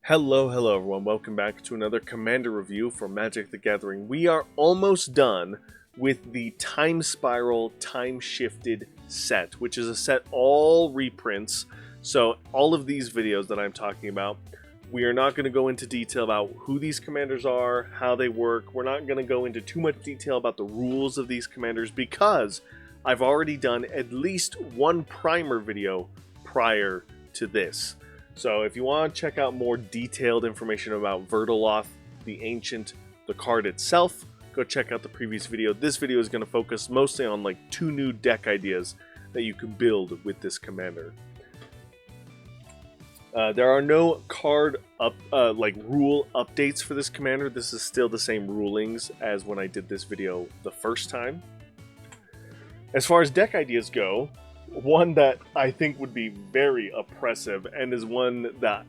Hello everyone, welcome back to another Commander review for Magic the Gathering. We are almost done with the Time Spiral Time Shifted set, which is a set all reprints. So all of these videos that I'm talking about, we are not going to go into detail about who these commanders are, how they work. We're not going to go into too much detail about the rules of these commanders because I've already done at least one primer video prior to this. So if you want to check out more detailed information about Verdeloth, the Ancient, the card itself, go check out the previous video. This video is going to focus mostly on like 2 new deck ideas that you can build with this commander. There are no card rule updates for this commander. This is still the same rulings as when I did this video the first time. As far as deck ideas go, one that I think would be very oppressive and is one that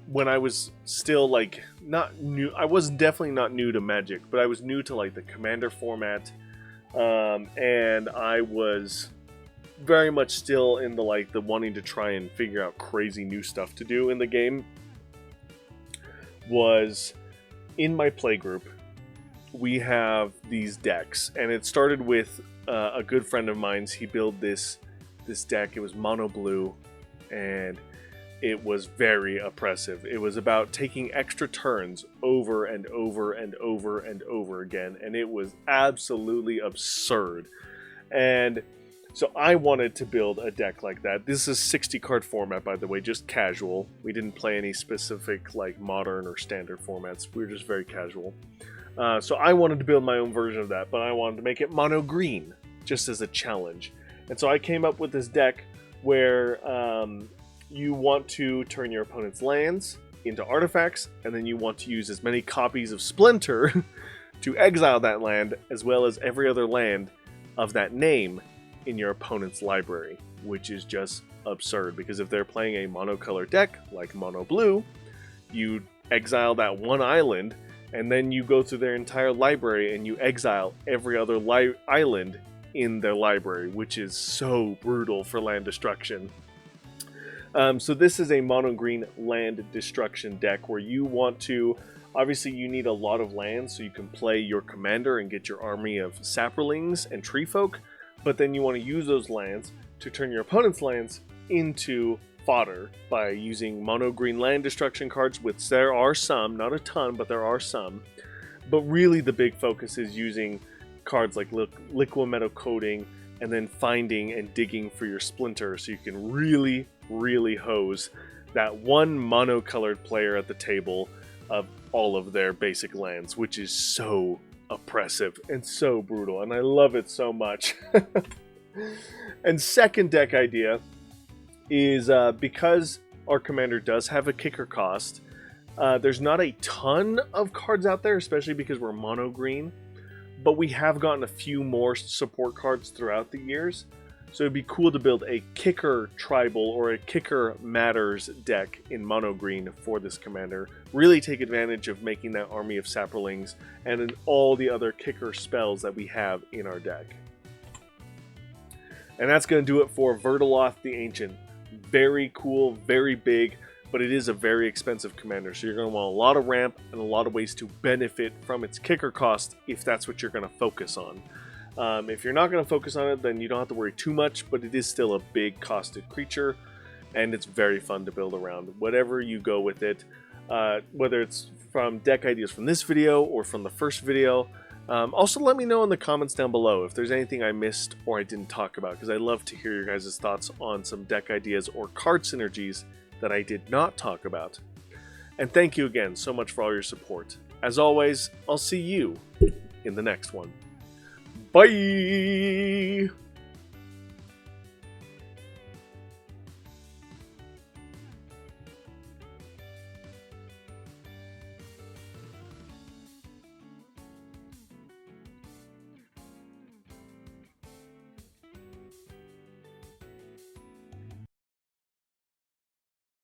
when I was still like not new, I was definitely not new to Magic, but I was new to like the commander format, and I was very much still in the wanting to try and figure out crazy new stuff to do in the game. Was in my playgroup we have these decks, and it started with a good friend of mine's. He built this deck. It was mono blue, and it was very oppressive. It was about taking extra turns over and over and over and over again, and it was absolutely absurd. And so I wanted to build a deck like that. This is 60 card format, by the way, just casual. We didn't play any specific like modern or standard formats. We were just very casual. So I wanted to build my own version of that, but I wanted to make it mono green just as a challenge. And so I came up with this deck where you want to turn your opponent's lands into artifacts, and then you want to use as many copies of Splinter to exile that land, as well as every other land of that name in your opponent's library, which is just absurd, because if they're playing a monocolor deck, like mono blue, you exile that one island, and then you go through their entire library and you exile every other island in their library, which is so brutal for land destruction. So this is a mono green land destruction deck where you want to, obviously you need a lot of lands so you can play your commander and get your army of saprolings and tree folk, but then you want to use those lands to turn your opponent's lands into fodder by using mono green land destruction cards, which there are some, not a ton, but there are some. But really the big focus is using cards like Liquimetal Coating, and then finding and digging for your Splinter, so you can really hose that one monocolored player at the table of all of their basic lands, which is so oppressive and so brutal, and I love it so much. And second deck idea is because our commander does have a kicker cost, there's not a ton of cards out there, especially because we're mono green. But we have gotten a few more support cards throughout the years, so it'd be cool to build a kicker tribal or a kicker matters deck in mono green for this commander. Really take advantage of making that army of saprolings and in all the other kicker spells that we have in our deck. And that's going to do it for Verdeloth the Ancient. Very cool, very big, but it is a very expensive commander, so you're going to want a lot of ramp and a lot of ways to benefit from its kicker cost if that's what you're going to focus on. If you're not going to focus on it, then you don't have to worry too much, but it is still a big costed creature, and it's very fun to build around. Whatever you go with it, whether it's from deck ideas from this video or from the first video. Also let me know in the comments down below if there's anything I missed or I didn't talk about, because I love to hear your guys' thoughts on some deck ideas or card synergies that I did not talk about. And thank you again so much for all your support. As always, I'll see you in the next one. Bye!